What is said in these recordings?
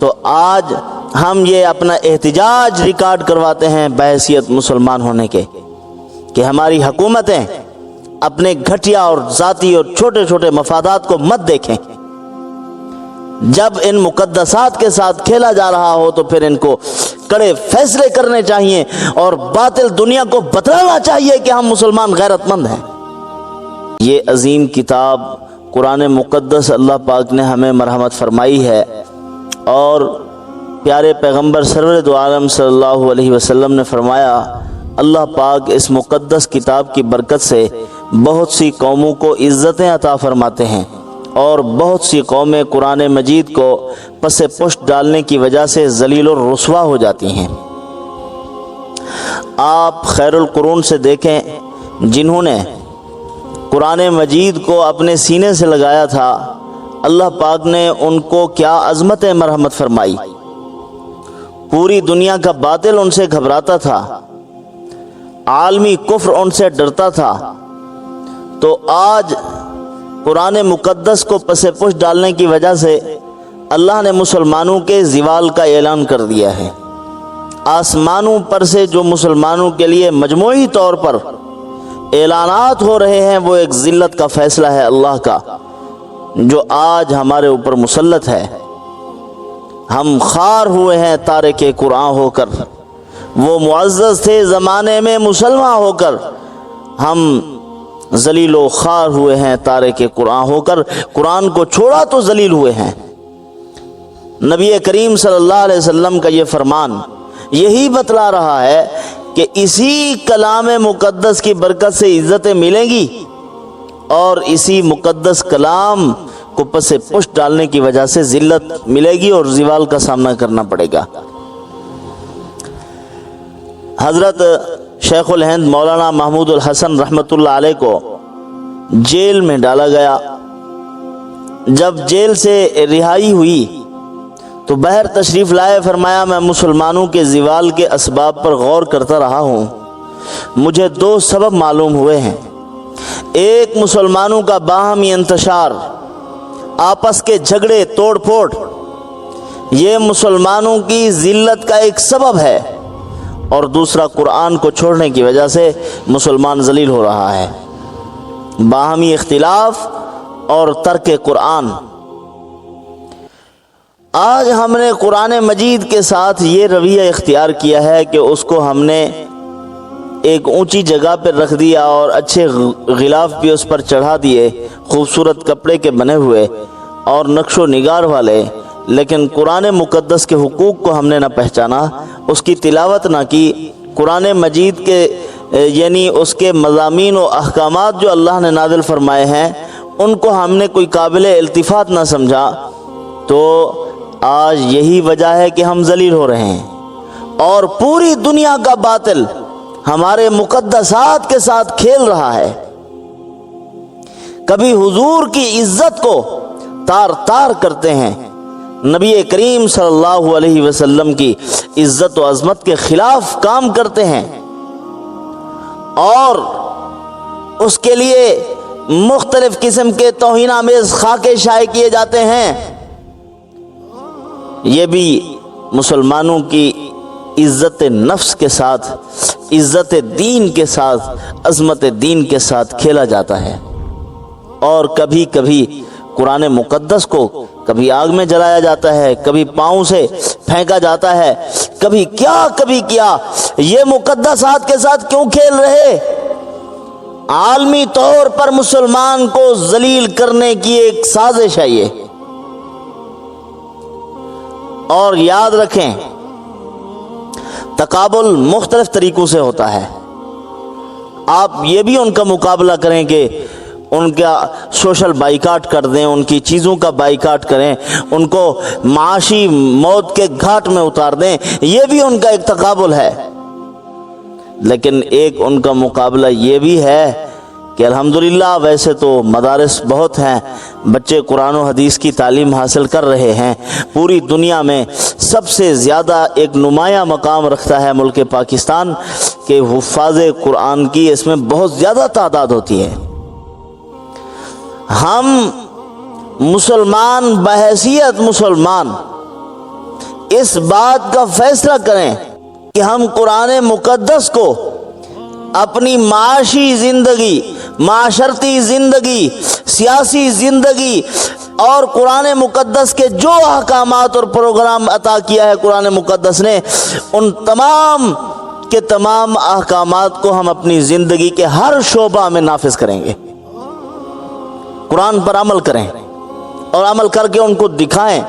تو آج ہم یہ اپنا احتجاج ریکارڈ کرواتے ہیں بحیثیت مسلمان ہونے کے کہ ہماری حکومتیں اپنے گھٹیا اور ذاتی اور چھوٹے چھوٹے مفادات کو مت دیکھیں۔ جب ان مقدسات کے ساتھ کھیلا جا رہا ہو تو پھر ان کو کڑے فیصلے کرنے چاہیے اور باطل دنیا کو بتلانا چاہیے کہ ہم مسلمان غیرت مند ہیں۔ یہ عظیم کتاب قرآن مقدس اللہ پاک نے ہمیں مرحمت فرمائی ہے، اور پیارے پیغمبر سرور دو عالم صلی اللہ علیہ وسلم نے فرمایا اللہ پاک اس مقدس کتاب کی برکت سے بہت سی قوموں کو عزتیں عطا فرماتے ہیں، اور بہت سی قومیں قرآن مجید کو پس پشت ڈالنے کی وجہ سے ذلیل و رسوا ہو جاتی ہیں۔ آپ خیر القرون سے دیکھیں، جنہوں نے قرآن مجید کو اپنے سینے سے لگایا تھا، اللہ پاک نے ان کو کیا عظمت مرحمت فرمائی۔ پوری دنیا کا باطل ان سے گھبراتا تھا، عالمی کفر ان سے ڈرتا تھا، تو آج قرآن مقدس کو پس پشت ڈالنے کی وجہ سے اللہ نے مسلمانوں کے زوال کا اعلان کر دیا ہے۔ آسمانوں پر سے جو مسلمانوں کے لیے مجموعی طور پر اعلانات ہو رہے ہیں وہ ایک ذلت کا فیصلہ ہے اللہ کا، جو آج ہمارے اوپر مسلط ہے۔ ہم خوار ہوئے ہیں تارک قرآن ہو کر، وہ معزز تھے زمانے میں مسلمان ہو کر، ہم ذلیل و خوار ہوئے ہیں تارک قرآن ہو کر، قرآن کو چھوڑا تو ذلیل ہوئے ہیں۔ نبی کریم صلی اللہ علیہ وسلم کا یہ فرمان یہی بتلا رہا ہے کہ اسی کلام مقدس کی برکت سے عزتیں ملیں گی، اور اسی مقدس کلام کو پس پشت ڈالنے کی وجہ سے ذلت ملے گی اور زوال کا سامنا کرنا پڑے گا۔ حضرت شیخ الہند مولانا محمود الحسن رحمۃ اللہ علیہ کو جیل میں ڈالا گیا۔ جب جیل سے رہائی ہوئی تو باہر تشریف لائے، فرمایا میں مسلمانوں کے زوال کے اسباب پر غور کرتا رہا ہوں، مجھے دو سبب معلوم ہوئے ہیں۔ ایک، مسلمانوں کا باہمی انتشار، آپس کے جھگڑے توڑ پھوڑ، یہ مسلمانوں کی ذلت کا ایک سبب ہے، اور دوسرا قرآن کو چھوڑنے کی وجہ سے مسلمان ذلیل ہو رہا ہے۔ باہمی اختلاف اور ترک قرآن۔ آج ہم نے قرآن مجید کے ساتھ یہ رویہ اختیار کیا ہے کہ اس کو ہم نے ایک اونچی جگہ پر رکھ دیا اور اچھے غلاف بھی اس پر چڑھا دیے، خوبصورت کپڑے کے بنے ہوئے اور نقش و نگار والے، لیکن قرآن مقدس کے حقوق کو ہم نے نہ پہچانا، اس کی تلاوت نہ کی، قرآن مجید کے یعنی اس کے مضامین و احکامات جو اللہ نے نازل فرمائے ہیں ان کو ہم نے کوئی قابل التفات نہ سمجھا، تو آج یہی وجہ ہے کہ ہم ذلیل ہو رہے ہیں، اور پوری دنیا کا باطل ہمارے مقدسات کے ساتھ کھیل رہا ہے۔ کبھی حضور کی عزت کو تار تار کرتے ہیں، نبی کریم صلی اللہ علیہ وسلم کی عزت و عظمت کے خلاف کام کرتے ہیں، اور اس کے لیے مختلف قسم کے توہین آمیز خاکے شائع کیے جاتے ہیں۔ یہ بھی مسلمانوں کی عزت نفس کے ساتھ، عزت دین کے ساتھ، عظمت دین کے ساتھ کھیلا جاتا ہے، اور کبھی کبھی قرآن مقدس کو کبھی آگ میں جلایا جاتا ہے، کبھی پاؤں سے پھینکا جاتا ہے، کبھی کیا۔ یہ مقدسات کے ساتھ کیوں کھیل رہے؟ عالمی طور پر مسلمان کو ذلیل کرنے کی ایک سازش ہے یہ۔ اور یاد رکھیں، تقابل مختلف طریقوں سے ہوتا ہے۔ آپ یہ بھی ان کا مقابلہ کریں کہ ان کا سوشل بائیکاٹ کر دیں، ان کی چیزوں کا بائیکاٹ کریں، ان کو معاشی موت کے گھاٹ میں اتار دیں، یہ بھی ان کا ایک تقابل ہے۔ لیکن ایک ان کا مقابلہ یہ بھی ہے کہ الحمدللہ ویسے تو مدارس بہت ہیں، بچے قرآن و حدیث کی تعلیم حاصل کر رہے ہیں، پوری دنیا میں سب سے زیادہ ایک نمایاں مقام رکھتا ہے ملک پاکستان کہ حفاظ قرآن کی اس میں بہت زیادہ تعداد ہوتی ہے۔ ہم مسلمان بحیثیت مسلمان اس بات کا فیصلہ کریں کہ ہم قرآن مقدس کو اپنی معاشی زندگی، معاشرتی زندگی، سیاسی زندگی اور قرآن مقدس کے جو احکامات اور پروگرام عطا کیا ہے قرآن مقدس نے، ان تمام کے تمام احکامات کو ہم اپنی زندگی کے ہر شعبہ میں نافذ کریں گے، قرآن پر عمل کریں اور عمل کر کے ان کو دکھائیں۔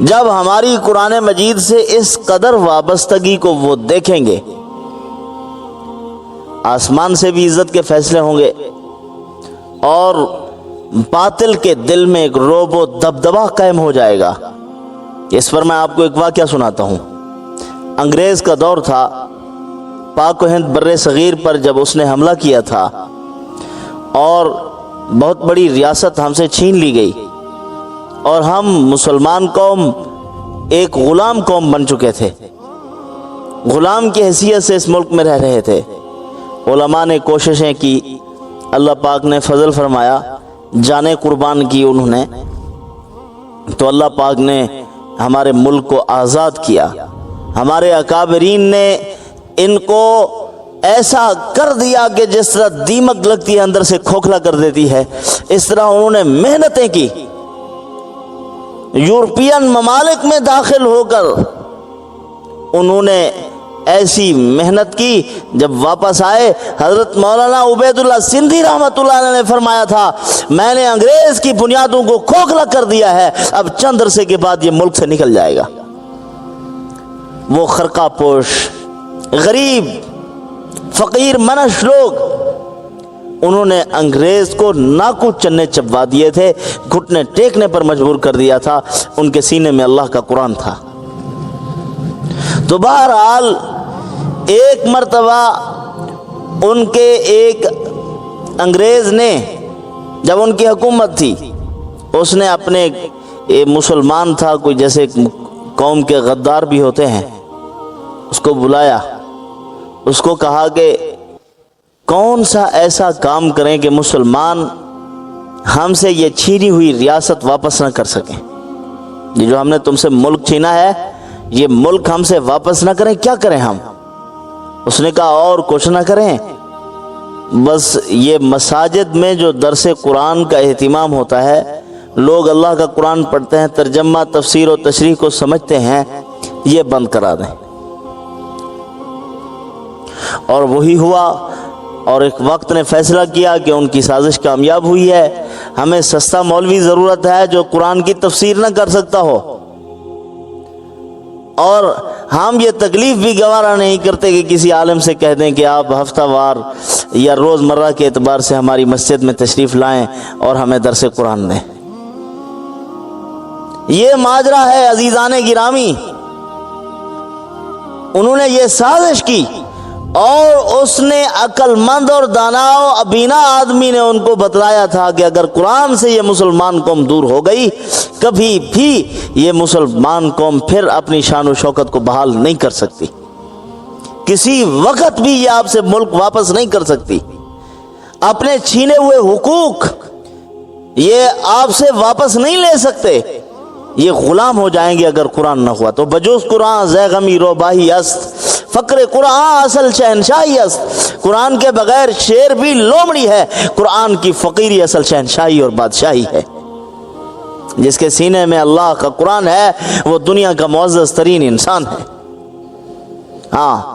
جب ہماری قرآن مجید سے اس قدر وابستگی کو وہ دیکھیں گے، آسمان سے بھی عزت کے فیصلے ہوں گے اور باطل کے دل میں ایک رعب و دبدبہ قائم ہو جائے گا۔ اس پر میں آپ کو ایک واقعہ سناتا ہوں۔ انگریز کا دور تھا، پاک و ہند بر صغیر پر جب اس نے حملہ کیا تھا اور بہت بڑی ریاست ہم سے چھین لی گئی اور ہم مسلمان قوم ایک غلام قوم بن چکے تھے، غلام کی حیثیت سے اس ملک میں رہ رہے تھے۔ علماء نے کوششیں کی، اللہ پاک نے فضل فرمایا، جانیں قربان کی انہوں نے، تو اللہ پاک نے ہمارے ملک کو آزاد کیا۔ ہمارے اکابرین نے ان کو ایسا کر دیا کہ جس طرح دیمک لگتی ہے اندر سے کھوکھلا کر دیتی ہے، اس طرح انہوں نے محنتیں کی، یورپین ممالک میں داخل ہو کر انہوں نے ایسی محنت کی۔ جب واپس آئے، حضرت مولانا عبید اللہ سندھی رحمۃ اللہ علیہ نے فرمایا تھا، میں نے انگریز کی بنیادوں کو کھوکھلا کر دیا ہے، اب چند عرصے کے بعد یہ ملک سے نکل جائے گا۔ وہ خرقہ پوش، غریب، فقیر منش لوگ، انہوں نے انگریز کو ناکو چنے چبوا دیے تھے، گھٹنے ٹیکنے پر مجبور کر دیا تھا، ان کے سینے میں اللہ کا قرآن تھا۔ تو بہرحال ایک مرتبہ ان کے ایک انگریز نے، جب ان کی حکومت تھی، اس نے اپنے مسلمان تھا، کوئی جیسے قوم کے غدار بھی ہوتے ہیں، اس کو بلایا، اس کو کہا کہ کون سا ایسا کام کریں کہ مسلمان ہم سے یہ چھینی ہوئی ریاست واپس نہ کر سکیں، یہ جو ہم نے تم سے ملک چھینا ہے یہ ملک ہم سے واپس نہ کریں، کیا کریں ہم؟ اس نے کہا اور کچھ نہ کریں، بس یہ مساجد میں جو درس قرآن کا اہتمام ہوتا ہے، لوگ اللہ کا قرآن پڑھتے ہیں، ترجمہ تفسیر و تشریح کو سمجھتے ہیں، یہ بند کرا دیں۔ اور وہی ہوا، اور ایک وقت نے فیصلہ کیا کہ ان کی سازش کامیاب ہوئی ہے، ہمیں سستا مولوی ضرورت ہے جو قرآن کی تفسیر نہ کر سکتا ہو، اور ہم یہ تکلیف بھی گوارا نہیں کرتے کہ کسی عالم سے کہہ دیں کہ آپ ہفتہ وار یا روز مرہ کے اعتبار سے ہماری مسجد میں تشریف لائیں اور ہمیں درس قرآن دیں۔ یہ ماجرا ہے عزیزان گرامی، انہوں نے یہ سازش کی اور اس نے عقل مند اور دانا و ابینا آدمی نے ان کو بتلایا تھا کہ اگر قرآن سے یہ مسلمان قوم دور ہو گئی، کبھی بھی یہ مسلمان قوم پھر اپنی شان و شوکت کو بحال نہیں کر سکتی، کسی وقت بھی یہ آپ سے ملک واپس نہیں کر سکتی، اپنے چھینے ہوئے حقوق یہ آپ سے واپس نہیں لے سکتے، یہ غلام ہو جائیں گے اگر قرآن نہ ہوا تو۔ بجوز قرآن زے غمی روباہی است، فقر قرآن اصل شہنشاہی است، قرآن کے بغیر شیر بھی لومڑی ہے، قرآن کی فقیری اصل شہنشاہی اور بادشاہی ہے۔ جس کے سینے میں اللہ کا قرآن ہے وہ دنیا کا معزز ترین انسان ہے۔ ہاں،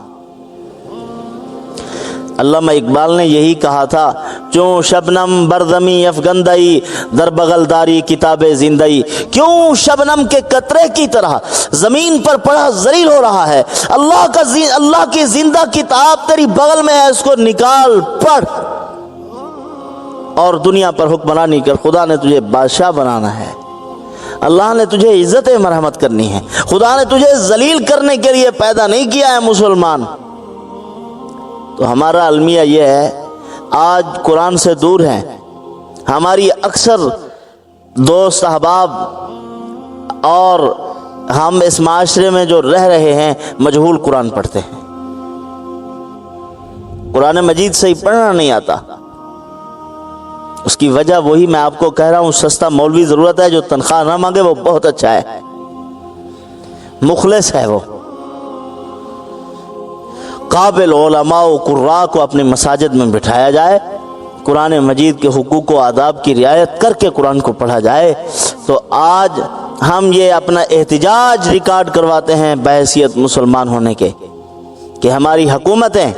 علامہ اقبال نے یہی کہا تھا، چوں شبنم بردمی افگندئی در بغل داری کتاب زندئی، کیوں شبنم کے قطرے کی طرح زمین پر پڑا ذلیل ہو رہا ہے، اللہ کی زندہ کتاب تیری بغل میں ہے، اس کو نکال پڑھ اور دنیا پر حکمرانی کر، خدا نے تجھے بادشاہ بنانا ہے، اللہ نے تجھے عزت مرحمت کرنی ہے، خدا نے تجھے ذلیل کرنے کے لیے پیدا نہیں کیا ہے مسلمان۔ تو ہمارا المیہ یہ ہے، آج قرآن سے دور ہیں، ہماری اکثر دوست احباب اور ہم اس معاشرے میں جو رہ رہے ہیں مجہول قرآن پڑھتے ہیں، قرآن مجید صحیح پڑھنا نہیں آتا۔ اس کی وجہ وہی میں آپ کو کہہ رہا ہوں، سستا مولوی ضرورت ہے جو تنخواہ نہ مانگے، وہ بہت اچھا ہے، مخلص ہے وہ۔ قابل علماء و قراء کو اپنی مساجد میں بٹھایا جائے، قرآن مجید کے حقوق و آداب کی رعایت کر کے قرآن کو پڑھا جائے، تو آج ہم یہ اپنا احتجاج ریکارڈ کرواتے ہیں بحیثیت مسلمان ہونے کے، کہ ہماری حکومتیں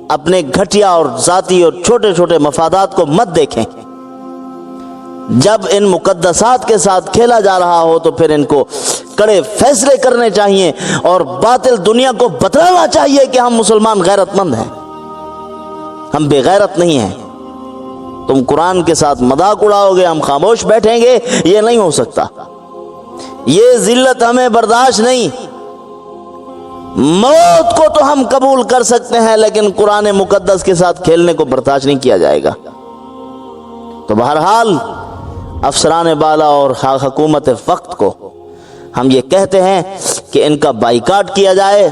اپنے گھٹیا اور ذاتی اور چھوٹے چھوٹے مفادات کو مت دیکھیں۔ جب ان مقدسات کے ساتھ کھیلا جا رہا ہو تو پھر ان کو کڑے فیصلے کرنے چاہیے اور باطل دنیا کو بتلانا چاہیے کہ ہم مسلمان غیرت مند ہیں، ہم بے غیرت نہیں ہیں۔ تم قرآن کے ساتھ مذاق اڑاؤ گے، ہم خاموش بیٹھیں گے، یہ نہیں ہو سکتا۔ یہ ذلت ہمیں برداشت نہیں۔ موت کو تو ہم قبول کر سکتے ہیں، لیکن قرآن مقدس کے ساتھ کھیلنے کو برداشت نہیں کیا جائے گا۔ تو بہرحال افسران بالا اور حکومت وقت کو ہم یہ کہتے ہیں کہ ان کا بائیکاٹ کیا جائے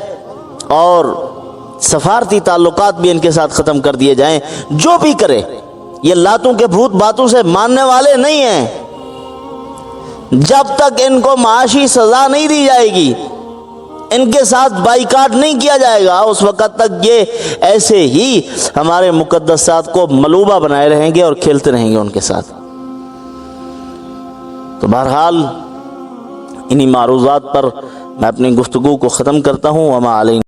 اور سفارتی تعلقات بھی ان کے ساتھ ختم کر دیے جائیں۔ جو بھی کرے، یہ لاتوں کے بھوت باتوں سے ماننے والے نہیں ہیں۔ جب تک ان کو معاشی سزا نہیں دی جائے گی، ان کے ساتھ بائیکاٹ نہیں کیا جائے گا، اس وقت تک یہ ایسے ہی ہمارے مقدسات کو ملوبہ بنائے رہیں گے اور کھیلتے رہیں گے ان کے ساتھ۔ تو بہرحال انہی معروضات پر میں اپنی گفتگو کو ختم کرتا ہوں۔ وما علینا